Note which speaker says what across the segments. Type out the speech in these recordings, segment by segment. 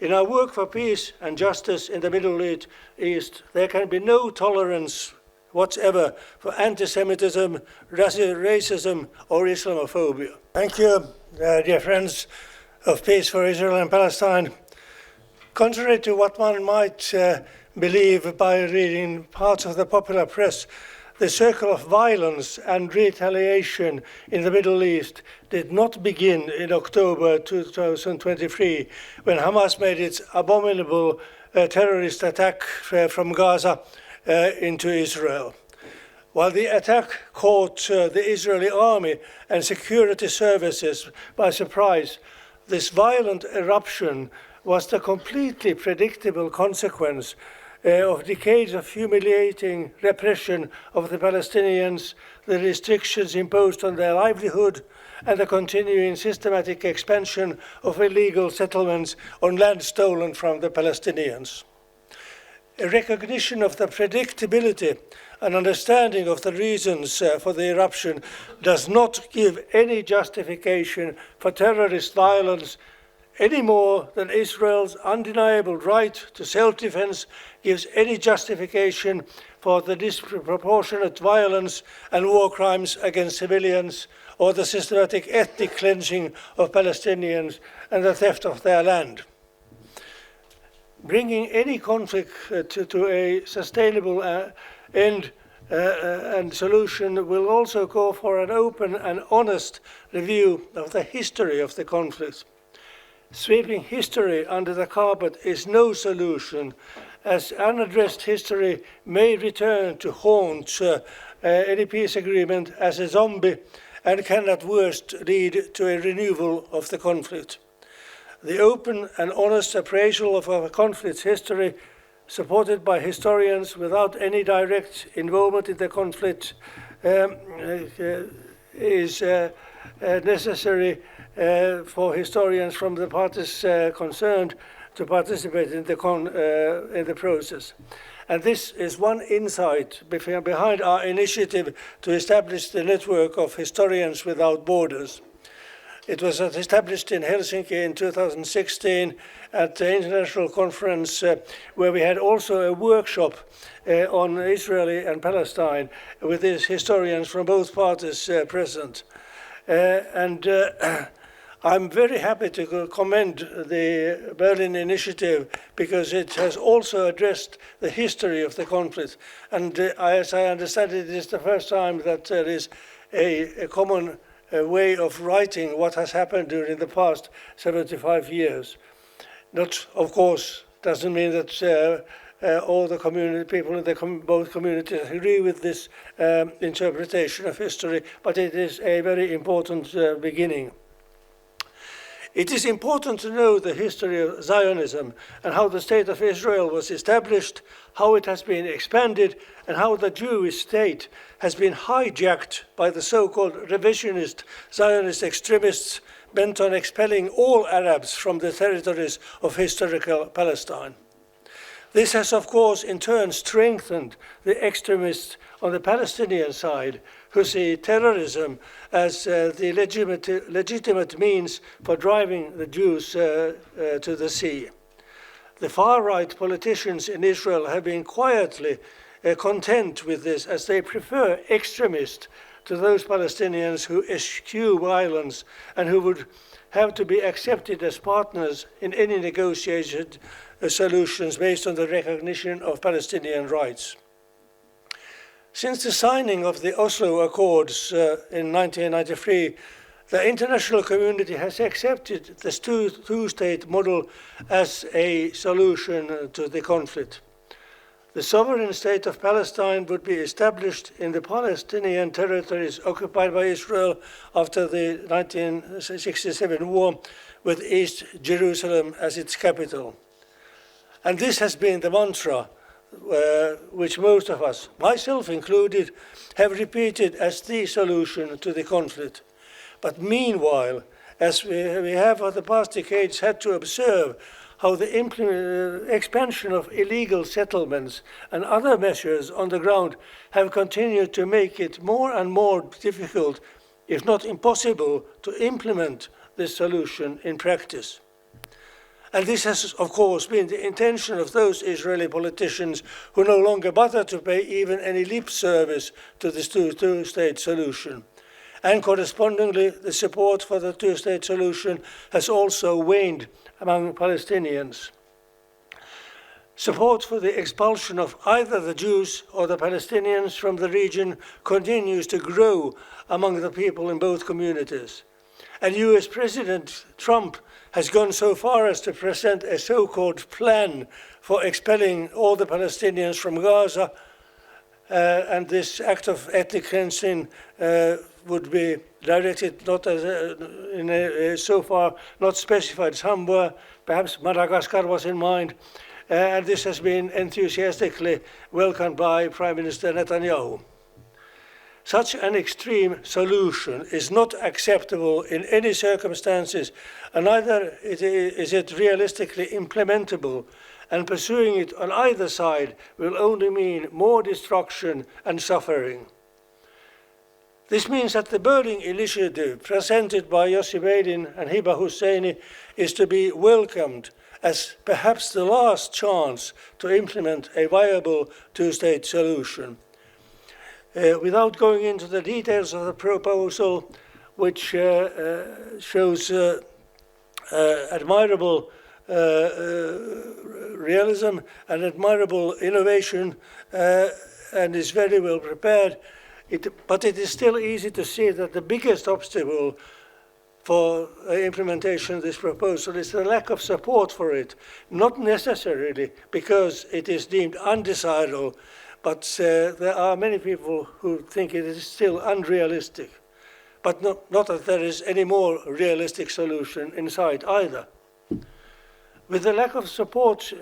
Speaker 1: In our work for peace and justice in the Middle East, there can be no tolerance whatsoever for anti-Semitism, racism, or Islamophobia. Thank you, dear friends of Peace for Israel and Palestine. Contrary to what one might believe by reading parts of the popular press, the circle of violence and retaliation in the Middle East did not begin in October 2023, when Hamas made its abominable terrorist attack from Gaza into Israel. While the attack caught the Israeli army and security services by surprise, this violent eruption was the completely predictable consequence of decades of humiliating repression of the Palestinians, the restrictions imposed on their livelihood, and the continuing systematic expansion of illegal settlements on land stolen from the Palestinians. A recognition of the predictability and understanding of the reasons for the eruption does not give any justification for terrorist violence any more than Israel's undeniable right to self-defense gives any justification for the disproportionate violence and war crimes against civilians, or the systematic ethnic cleansing of Palestinians and the theft of their land. Bringing any conflict to a sustainable end and solution will also call for an open and honest review of the history of the conflict. Sweeping history under the carpet is no solution, as unaddressed history may return to haunt any peace agreement as a zombie and can at worst lead to a renewal of the conflict. The open and honest appraisal of our conflict's history, supported by historians without any direct involvement in the conflict, is necessary for historians from the parties concerned to participate in the process. And this is one insight behind our initiative to establish the network of Historians Without Borders. It was established in Helsinki in 2016 at the international conference where we had also a workshop on Israel and Palestine with these historians from both parties present. I'm very happy to commend the Berlin initiative because it has also addressed the history of the conflict. And as I understand it, it is the first time that there is a common way of writing what has happened during the past 75 years. Not, of course, doesn't mean that all the people in both communities agree with this interpretation of history, but it is a very important beginning. It is important to know the history of Zionism and how the State of Israel was established, how it has been expanded, and how the Jewish state has been hijacked by the so-called revisionist Zionist extremists bent on expelling all Arabs from the territories of historical Palestine. This has, of course, in turn strengthened the extremists on the Palestinian side, who see terrorism as the legitimate means for driving the Jews to the sea. The far-right politicians in Israel have been quietly content with this, as they prefer extremists to those Palestinians who eschew violence and who would have to be accepted as partners in any negotiated solutions based on the recognition of Palestinian rights. Since the signing of the Oslo Accords in 1993, the international community has accepted this two-state model as a solution to the conflict. The sovereign state of Palestine would be established in the Palestinian territories occupied by Israel after the 1967 war, with East Jerusalem as its capital. And this has been the mantra which most of us, myself included, have repeated as the solution to the conflict. But meanwhile, as we have for the past decades had to observe how the expansion of illegal settlements and other measures on the ground have continued to make it more and more difficult, if not impossible, to implement this solution in practice. And this has, of course, been the intention of those Israeli politicians who no longer bother to pay even any lip service to this two-state solution. And correspondingly, the support for the two-state solution has also waned among Palestinians. Support for the expulsion of either the Jews or the Palestinians from the region continues to grow among the people in both communities. And US President Trump has gone so far as to present a so-called plan for expelling all the Palestinians from Gaza, and this act of ethnic cleansing would be directed not as so far not specified somewhere, perhaps Madagascar was in mind, and this has been enthusiastically welcomed by Prime Minister Netanyahu. Such an extreme solution is not acceptable in any circumstances, and neither is it realistically implementable, and pursuing it on either side will only mean more destruction and suffering. This means that the Berlin Initiative, presented by Yossi Beilin and Hiba Husseini, is to be welcomed as perhaps the last chance to implement a viable two-state solution. Without going into the details of the proposal, which shows admirable realism and admirable innovation and is very well prepared, but it is still easy to see that the biggest obstacle for implementation of this proposal is the lack of support for it, not necessarily because it is deemed undesirable, but there are many people who think it is still unrealistic, but not that there is any more realistic solution in sight either. With the lack of support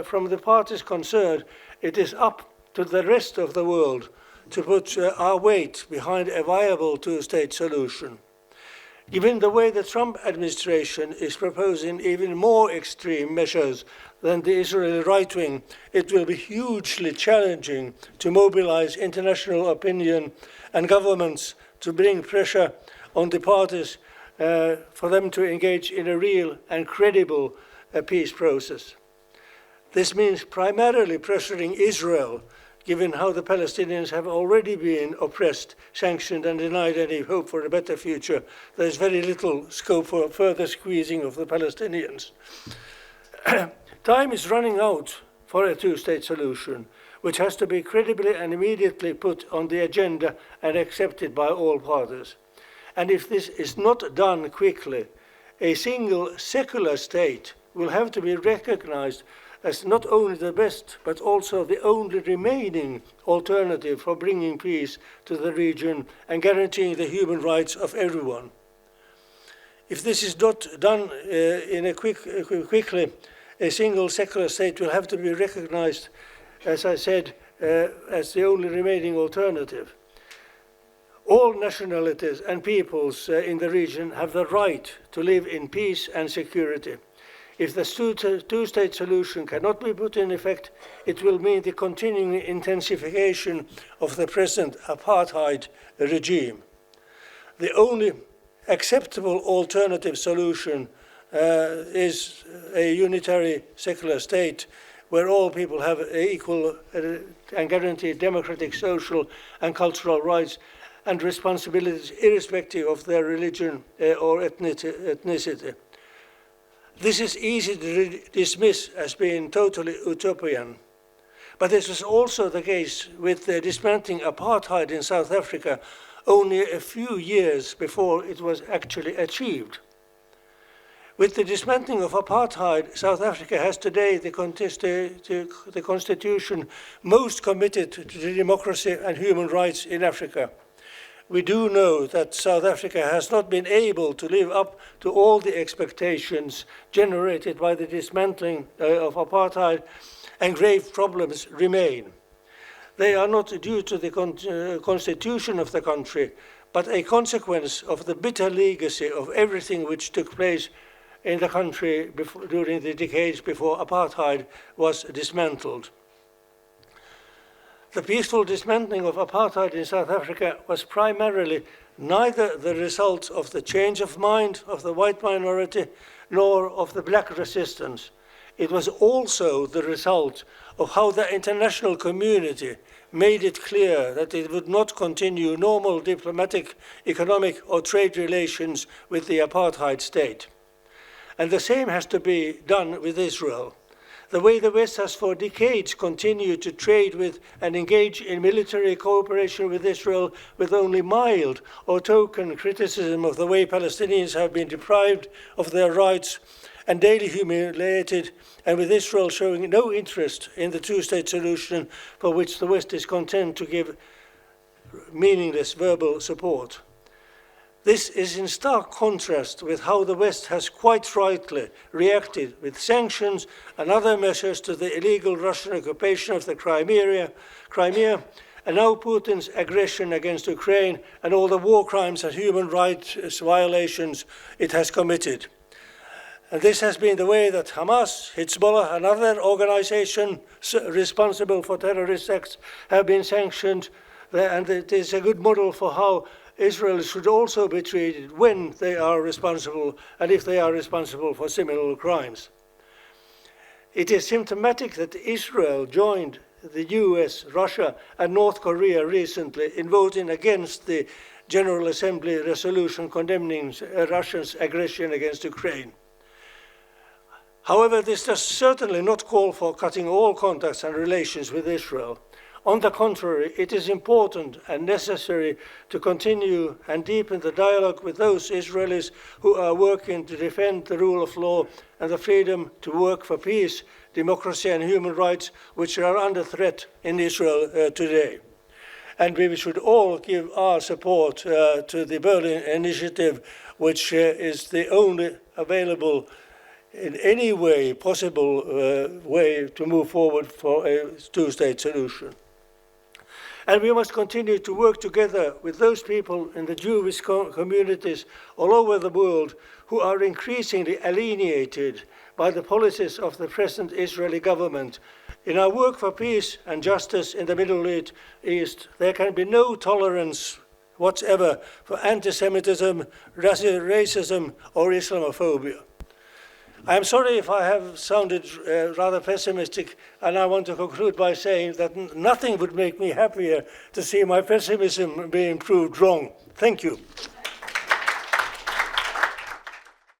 Speaker 1: from the parties concerned, it is up to the rest of the world to put our weight behind a viable two-state solution. Given the way the Trump administration is proposing even more extreme measures than the Israeli right wing, it will be hugely challenging to mobilize international opinion and governments to bring pressure on the parties for them to engage in a real and credible peace process. This means primarily pressuring Israel, given how the Palestinians have already been oppressed, sanctioned, and denied any hope for a better future. There is very little scope for further squeezing of the Palestinians. Time is running out for a two-state solution, which has to be credibly and immediately put on the agenda and accepted by all parties. And if this is not done quickly, a single secular state will have to be recognized as not only the best, but also the only remaining alternative for bringing peace to the region and guaranteeing the human rights of everyone. If this is not done quickly, a single secular state will have to be recognized, as I said, as the only remaining alternative. All nationalities and peoples in the region have the right to live in peace and security. If the two-state solution cannot be put in effect, it will mean the continuing intensification of the present apartheid regime. The only acceptable alternative solution is a unitary secular state where all people have equal and guaranteed democratic, social, and cultural rights and responsibilities irrespective of their religion or ethnicity. This is easy to dismiss as being totally utopian, but this was also the case with the dismantling apartheid in South Africa only a few years before it was actually achieved. With the dismantling of apartheid, South Africa has today the constitution most committed to democracy and human rights in Africa. We do know that South Africa has not been able to live up to all the expectations generated by the dismantling of apartheid, and grave problems remain. They are not due to the constitution of the country, but a consequence of the bitter legacy of everything which took place in the country during the decades before apartheid was dismantled. The peaceful dismantling of apartheid in South Africa was primarily neither the result of the change of mind of the white minority, nor of the black resistance. It was also the result of how the international community made it clear that it would not continue normal diplomatic, economic or trade relations with the apartheid state. And the same has to be done with Israel. The way the West has for decades continued to trade with and engage in military cooperation with Israel with only mild or token criticism of the way Palestinians have been deprived of their rights and daily humiliated, and with Israel showing no interest in the two-state solution for which the West is content to give meaningless verbal support. This is in stark contrast with how the West has quite rightly reacted with sanctions and other measures to the illegal Russian occupation of the Crimea, and now Putin's aggression against Ukraine and all the war crimes and human rights violations it has committed. And this has been the way that Hamas, Hezbollah, and other organizations responsible for terrorist acts have been sanctioned, and it is a good model for how Israel should also be treated when they are responsible and if they are responsible for similar crimes. It is symptomatic that Israel joined the US, Russia, and North Korea recently in voting against the General Assembly resolution condemning Russia's aggression against Ukraine. However, this does certainly not call for cutting all contacts and relations with Israel. On the contrary, it is important and necessary to continue and deepen the dialogue with those Israelis who are working to defend the rule of law and the freedom to work for peace, democracy and human rights, which are under threat in Israel today. And we should all give our support to the Berlin Initiative, which is the only available in any way possible way to move forward for a two-state solution. And we must continue to work together with those people in the Jewish communities all over the world who are increasingly alienated by the policies of the present Israeli government. In our work for peace and justice in the Middle East, there can be no tolerance whatsoever for anti-Semitism, racism, or Islamophobia. I am sorry if I have sounded rather pessimistic, and I want to conclude by saying that nothing would make me happier to see my pessimism being proved wrong. Thank you.